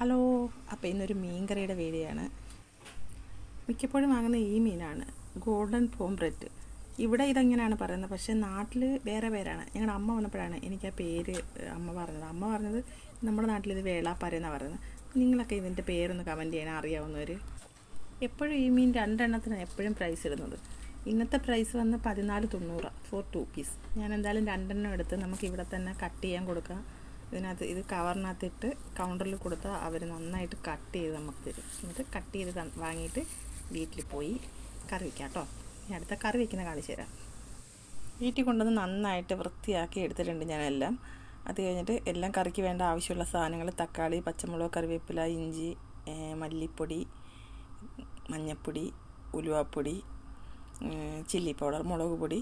Hello, അപ്പോൾ ഇന്നൊരു മീൻ കറിയുടെ വീഡിയോ ആണ്. മിക്കപ്പോഴും വാങ്ങുന്ന ഈ മീനാണ് ഗോൾഡൻ പോംബ്രെറ്റ്. ഇവിടെ ഇതെങ്ങനെയാണ് പറയുന്നത്, പക്ഷേ നാട്ടിൽ വേറെ പേരാണ്. ഞങ്ങളുടെ അമ്മ വന്നപ്പോഴാണ് എനിക്ക് ആ പേര് അമ്മ പറഞ്ഞത് നമ്മുടെ നാട്ടിലിത് വേളാപ്പാര എന്നാണ് പറയുന്നത്. നിങ്ങളൊക്കെ ഇതിൻ്റെ പേരൊന്ന് കമൻറ്റ് ചെയ്യാൻ അറിയാവുന്നവർ. എപ്പോഴും ഈ മീൻ രണ്ടെണ്ണത്തിനാണ് എപ്പോഴും പ്രൈസ് ഇടുന്നത്. ഇന്നത്തെ പ്രൈസ് വന്ന് 14.90 ഫോർ 2 പീസ്. ഞാൻ എന്തായാലും രണ്ടെണ്ണം എടുത്ത് നമുക്ക് ഇവിടെ തന്നെ കട്ട് ചെയ്യാൻ കൊടുക്കാം. ഇത് കവറിനകത്തിട്ട് കൗണ്ടറിൽ കൊടുത്താൽ അവർ നന്നായിട്ട് കട്ട് ചെയ്ത് നമുക്ക് തരും. എന്നിട്ട് കട്ട് ചെയ്ത് വാങ്ങിയിട്ട് വീട്ടിൽ പോയി കറി വയ്ക്കാം കേട്ടോ. ഞാൻ അടുത്ത കറി വയ്ക്കുന്ന കാണിച്ചു തരാം. വീട്ടിൽ കൊണ്ടുവന്ന് നന്നായിട്ട് വൃത്തിയാക്കി എടുത്തിട്ടുണ്ട് ഞാനെല്ലാം. അത് കഴിഞ്ഞിട്ട് എല്ലാം കറിക്ക് വേണ്ട ആവശ്യമുള്ള സാധനങ്ങൾ: തക്കാളി, പച്ചമുളക്, കറിവേപ്പില, ഇഞ്ചി, മല്ലിപ്പൊടി, മഞ്ഞൾപ്പൊടി, ഉലുവാപ്പൊടി, ചില്ലി പൗഡർ, മുളക് പൊടി,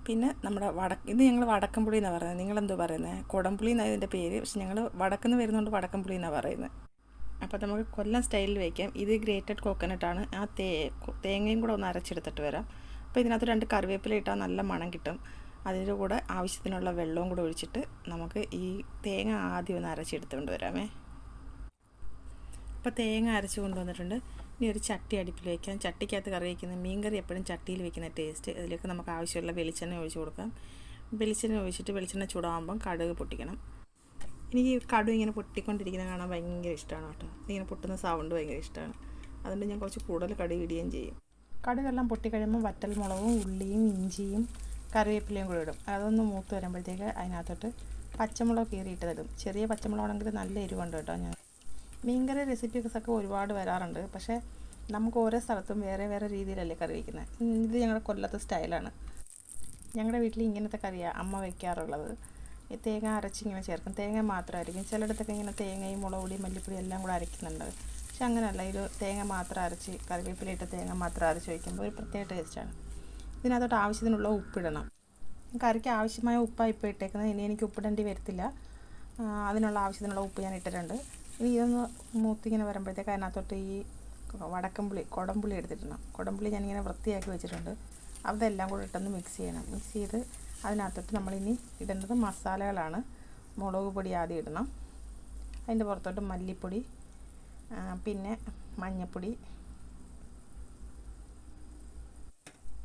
പിന്നെ നമ്മുടെ ഇത് ഞങ്ങൾ വടക്കൻപുളി എന്നാണ് പറയുന്നത്. നിങ്ങളെന്തോ പറയുന്നത്? കുടംപുളി എന്നാണ് ഇതിൻ്റെ പേര്. പക്ഷെ ഞങ്ങൾ വടക്കുന്ന് വരുന്നതുകൊണ്ട് വടക്കൻപുളി എന്നാണ് പറയുന്നത്. അപ്പോൾ നമുക്ക് കൊല്ലം സ്റ്റൈലിൽ വയ്ക്കാം. ഇത് ഗ്രേറ്റഡ് കോക്കനട്ടാണ്. ആ തേങ്ങയും കൂടെ ഒന്ന് അരച്ചെടുത്തിട്ട് വരാം. അപ്പോൾ ഇതിനകത്ത് 2 കറിവേപ്പില ഇട്ടാൽ നല്ല മണം കിട്ടും. അതിൻ്റെ കൂടെ ആവശ്യത്തിനുള്ള വെള്ളവും കൂടെ ഒഴിച്ചിട്ട് നമുക്ക് ഈ തേങ്ങ ആദ്യം ഒന്ന് അരച്ചെടുത്തുകൊണ്ട് വരാമേ. അപ്പോൾ തേങ്ങ അരച്ച് കൊണ്ടുവന്നിട്ടുണ്ട്. ഇനി ഒരു ചട്ടി അടുപ്പിൽ വയ്ക്കാം. ചട്ടിക്കകത്ത് കറി വയ്ക്കുന്നത്, മീൻ കറി എപ്പോഴും ചട്ടിയിൽ വയ്ക്കുന്ന ടേസ്റ്റ്. അതിലേക്ക് നമുക്ക് ആവശ്യമുള്ള വെളിച്ചെണ്ണ ഒഴിച്ച് കൊടുക്കാം. വെളിച്ചെണ്ണ ഒഴിച്ചിട്ട് വെളിച്ചെണ്ണ ചൂടാകുമ്പം കടുക് പൊട്ടിക്കണം. എനിക്ക് കടുക് ഇങ്ങനെ പൊട്ടിക്കൊണ്ടിരിക്കുന്നത് കാണാൻ ഭയങ്കര ഇഷ്ടമാണ് കേട്ടോ. ഇങ്ങനെ പൊട്ടുന്ന സൗണ്ട് ഭയങ്കര ഇഷ്ടമാണ്. അതുകൊണ്ട് ഞാൻ കുറച്ച് കൂടുതൽ കടുക് ഇടുകയും ചെയ്യും. കടുകെല്ലാം പൊട്ടിക്കഴിയുമ്പോൾ വറ്റൽ മുളകും ഉള്ളിയും ഇഞ്ചിയും കറിവേപ്പിലയും കൂടെ ഇടും. അതൊന്ന് മൂത്ത് വരുമ്പോഴത്തേക്ക് അതിനകത്തോട്ട് പച്ചമുളക് കീറിയിട്ടതിടും. ചെറിയ പച്ചമുളകാണെങ്കിൽ നല്ല എരിവുണ്ട് കേട്ടോ. ഞാൻ മീൻകറി റെസിപ്പീസൊക്കെ ഒരുപാട് വരാറുണ്ട്. പക്ഷേ നമുക്ക് ഓരോ സ്ഥലത്തും വേറെ വേറെ രീതിയിലല്ലേ കറി വയ്ക്കുന്നത്. ഇത് ഞങ്ങളുടെ കൊല്ലത്തെ സ്റ്റൈലാണ്. ഞങ്ങളുടെ വീട്ടിൽ ഇങ്ങനത്തെ കറിയാണ് അമ്മ വയ്ക്കാറുള്ളത്. ഈ തേങ്ങ അരച്ചിങ്ങനെ ചേർക്കും. തേങ്ങ മാത്രമായിരിക്കും. ചിലയിടത്തൊക്കെ ഇങ്ങനെ തേങ്ങയും മുളക് പൊടി മല്ലിപ്പൊടി എല്ലാം കൂടെ അരയ്ക്കുന്നുണ്ട്. പക്ഷെ അങ്ങനെയല്ല. ഇത് തേങ്ങ മാത്രം അരച്ച് കറിവേപ്പിലയിട്ട് തേങ്ങ മാത്രം അരച്ച് വയ്ക്കുമ്പോൾ ഒരു പ്രത്യേക ടേസ്റ്റാണ്. ഇതിനകത്തോട്ട് ആവശ്യത്തിനുള്ള ഉപ്പിടണം. കറിക്ക് ആവശ്യമായ ഉപ്പാണ് ഇപ്പോൾ ഇട്ടേക്കുന്നത്. ഇനി എനിക്ക് ഉപ്പിടേണ്ടി വരത്തില്ല. അതിനുള്ള ആവശ്യത്തിനുള്ള ഉപ്പ് ഞാൻ ഇട്ടിട്ടുണ്ട്. ഇനി ഇതൊന്ന് മൂത്തിങ്ങനെ വരുമ്പോഴത്തേക്ക് അതിനകത്തോട്ട് ഈ കുടംപുളി എടുത്തിടണം. കുടംപുളി ഞാനിങ്ങനെ വൃത്തിയാക്കി വെച്ചിട്ടുണ്ട്. അതെല്ലാം കൂടെ ഇട്ടൊന്ന് മിക്സ് ചെയ്യണം. മിക്സ് ചെയ്ത് അതിനകത്തോട്ട് നമ്മളിനി ഇടേണ്ടത് മസാലകളാണ്. മുളക് പൊടി ആദ്യം ഇടണം. അതിൻ്റെ പുറത്തോട്ട് മല്ലിപ്പൊടി, പിന്നെ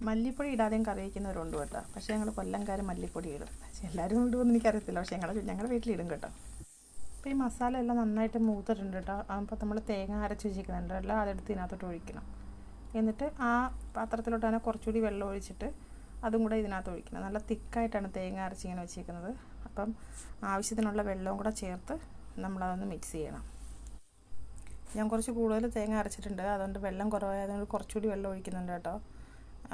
മല്ലിപ്പൊടി ഇടാതെയും കറി വയ്ക്കുന്നവരുണ്ട് കേട്ടോ. പക്ഷേ ഞങ്ങൾ കൊല്ലംകാർ മല്ലിപ്പൊടി ഇടും. പക്ഷേ എല്ലാവരും ഇടുമെന്ന് എനിക്കറിയത്തില്ല. പക്ഷേ ഞങ്ങളുടെ വീട്ടിലിടും കേട്ടോ. അപ്പോൾ ഈ മസാല എല്ലാം നന്നായിട്ട് മൂത്തിട്ടുണ്ട് കേട്ടോ. അപ്പോൾ നമ്മൾ തേങ്ങ അരച്ച് വെച്ചിരിക്കുന്നുണ്ടല്ലോ, അതെടുത്ത് ഇതിനകത്തോട്ട് ഒഴിക്കണം. എന്നിട്ട് ആ പാത്രത്തിലോട്ട് തന്നെ കുറച്ചുകൂടി വെള്ളം ഒഴിച്ചിട്ട് അതും കൂടെ ഇതിനകത്ത് ഒഴിക്കണം. നല്ല തിക്കായിട്ടാണ് തേങ്ങ അരച്ചിങ്ങനെ വെച്ചിരിക്കുന്നത്. അപ്പം ആവശ്യത്തിനുള്ള വെള്ളവും കൂടെ ചേർത്ത് നമ്മളതൊന്ന് മിക്സ് ചെയ്യണം. ഞാൻ കുറച്ച് കൂടുതൽ തേങ്ങ അരച്ചിട്ടുണ്ട്. അതുകൊണ്ട് വെള്ളം കുറവായതുകൊണ്ട് കുറച്ചുകൂടി വെള്ളം ഒഴിക്കുന്നുണ്ട് കേട്ടോ.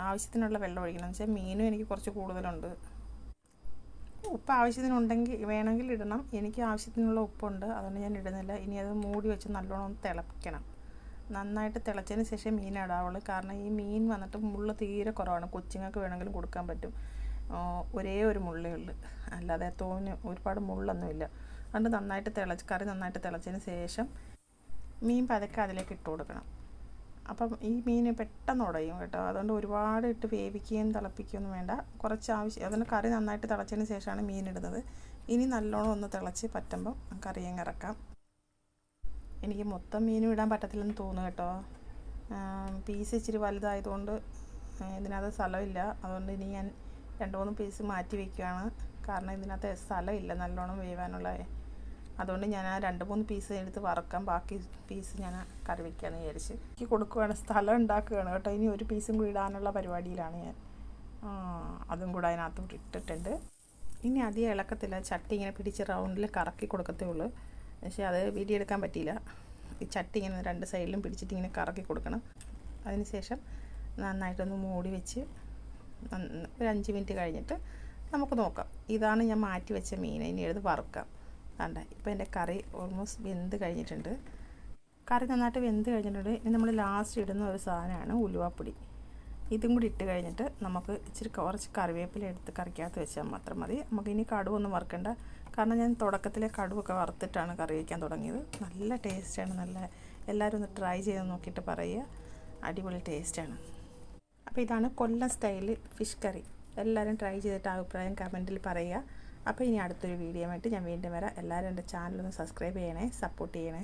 ആവശ്യത്തിനുള്ള വെള്ളം ഒഴിക്കണം. എന്ന് വെച്ചാൽ മീനും എനിക്ക് കുറച്ച് കൂടുതലുണ്ട്. ഉപ്പ് ആവശ്യത്തിനുണ്ടെങ്കിൽ വേണമെങ്കിൽ ഇടണം. എനിക്ക് ആവശ്യത്തിനുള്ള ഉപ്പുണ്ട്, അതുകൊണ്ട് ഞാൻ ഇടുന്നില്ല. ഇനി അത് മൂടി വെച്ച് നല്ലോണം ഒന്ന് തിളപ്പിക്കണം. നന്നായിട്ട് തിളച്ചതിന് ശേഷം മീൻ ഇടാവുള്ളൂ. കാരണം ഈ മീൻ വന്നിട്ട് മുള്ള് തീരെ കുറവാണ്. കൊച്ചുങ്ങൾക്ക് വേണമെങ്കിലും കൊടുക്കാൻ പറ്റും. ഒരേ ഒരു മുള്ളേ ഉള്ളൂ, അല്ലാതെ ഒരുപാട് മുള്ളൊന്നുമില്ല. അതുകൊണ്ട് കറി നന്നായിട്ട് തിളച്ചതിന് ശേഷം മീൻ പതുക്കെ അതിലേക്ക് ഇട്ട് കൊടുക്കണം. അപ്പം ഈ മീൻ പെട്ടെന്ന് ഉടയും കേട്ടോ. അതുകൊണ്ട് ഒരുപാട് ഇട്ട് വേവിക്കുകയും തിളപ്പിക്കുകയൊന്നും വേണ്ട. അതുകൊണ്ട് കറി നന്നായിട്ട് തിളച്ചതിന് ശേഷമാണ് മീൻ ഇടുന്നത്. ഇനി നല്ലോണം ഒന്ന് തിളച്ച് പറ്റുമ്പം കറിയും ഇറക്കാം. എനിക്ക് മൊത്തം മീനും ഇടാൻ പറ്റത്തില്ലെന്ന് തോന്നുന്നു കേട്ടോ. പീസ് ഇച്ചിരി വലുതായതുകൊണ്ട് ഇതിനകത്ത് സ്ഥലമില്ല. അതുകൊണ്ട് ഇനി ഞാൻ 2-3 പീസ് മാറ്റി വയ്ക്കുകയാണ്. കാരണം ഇതിനകത്ത് സ്ഥലമില്ല നല്ലോണം വേവാനുള്ള. അതുകൊണ്ട് ഞാൻ ആ 2-3 പീസ് എടുത്ത് വറക്കാം. ബാക്കി പീസ് ഞാൻ കറി വയ്ക്കാമെന്ന് വിചാരിച്ച് എനിക്ക് കൊടുക്കുകയാണ്. സ്ഥലം ഉണ്ടാക്കുകയാണ് കേട്ടോ. ഇനി ഒരു പീസും കൂടി ഇടാനുള്ള പരിപാടിയിലാണ് ഞാൻ. അതും കൂടെ അതിനകത്തോട്ട് ഇട്ടിട്ടുണ്ട്. ഇനി അധികം ഇളക്കത്തില്ല. ചട്ടി ഇങ്ങനെ പിടിച്ച് റൗണ്ടിൽ കറക്കി കൊടുക്കത്തേ ഉള്ളൂ. പക്ഷേ അത് വീഡിയോ എടുക്കാൻ പറ്റിയില്ല. ഈ ചട്ടി ഇങ്ങനെ 2 സൈഡിലും പിടിച്ചിട്ട് ഇങ്ങനെ കറക്കി കൊടുക്കണം. അതിന് ശേഷം നന്നായിട്ടൊന്ന് മൂടി വെച്ച് ഒരു 5 മിനിറ്റ് കഴിഞ്ഞിട്ട് നമുക്ക് നോക്കാം. ഇതാണ് ഞാൻ മാറ്റി വെച്ച മീൻ. ഇനി എടുത്ത് വറുക്കാം. വേണ്ട, ഇപ്പോൾ എൻ്റെ കറി ഓൾമോസ്റ്റ് വെന്ത് കഴിഞ്ഞിട്ടുണ്ട്. കറി നന്നായിട്ട് വെന്ത് കഴിഞ്ഞിട്ടുണ്ട്. ഇനി നമ്മൾ ലാസ്റ്റ് ഇടുന്ന ഒരു സാധനമാണ് ഉലുവാപ്പൊടി. ഇതും കൂടി ഇട്ട് കഴിഞ്ഞിട്ട് നമുക്ക് കുറച്ച് കറിവേപ്പില എടുത്ത് കറിക്കകത്ത് വെച്ചാൽ മാത്രം മതി. നമുക്കിനി കടുവൊന്നും വറുക്കണ്ട. കാരണം ഞാൻ തുടക്കത്തിലെ കടുവൊക്കെ വറുത്തിട്ടാണ് കറി വയ്ക്കാൻ തുടങ്ങിയത്. നല്ല ടേസ്റ്റാണ്. എല്ലാവരും ഒന്ന് ട്രൈ ചെയ്ത് നോക്കിയിട്ട് പറയുക. അടിപൊളി ടേസ്റ്റാണ്. അപ്പോൾ ഇതാണ് കൊല്ലം സ്റ്റൈല് ഫിഷ് കറി. എല്ലാവരും ട്രൈ ചെയ്തിട്ട് അഭിപ്രായം കമൻറ്റിൽ പറയുക. അപ്പോൾ ഇനി അടുത്തൊരു വീഡിയോ ആയിട്ട് ഞാൻ വീണ്ടും വരാം. എല്ലാവരും എൻ്റെ ചാനലൊന്ന് സബ്സ്ക്രൈബ് ചെയ്യണേ, സപ്പോർട്ട് ചെയ്യണേ.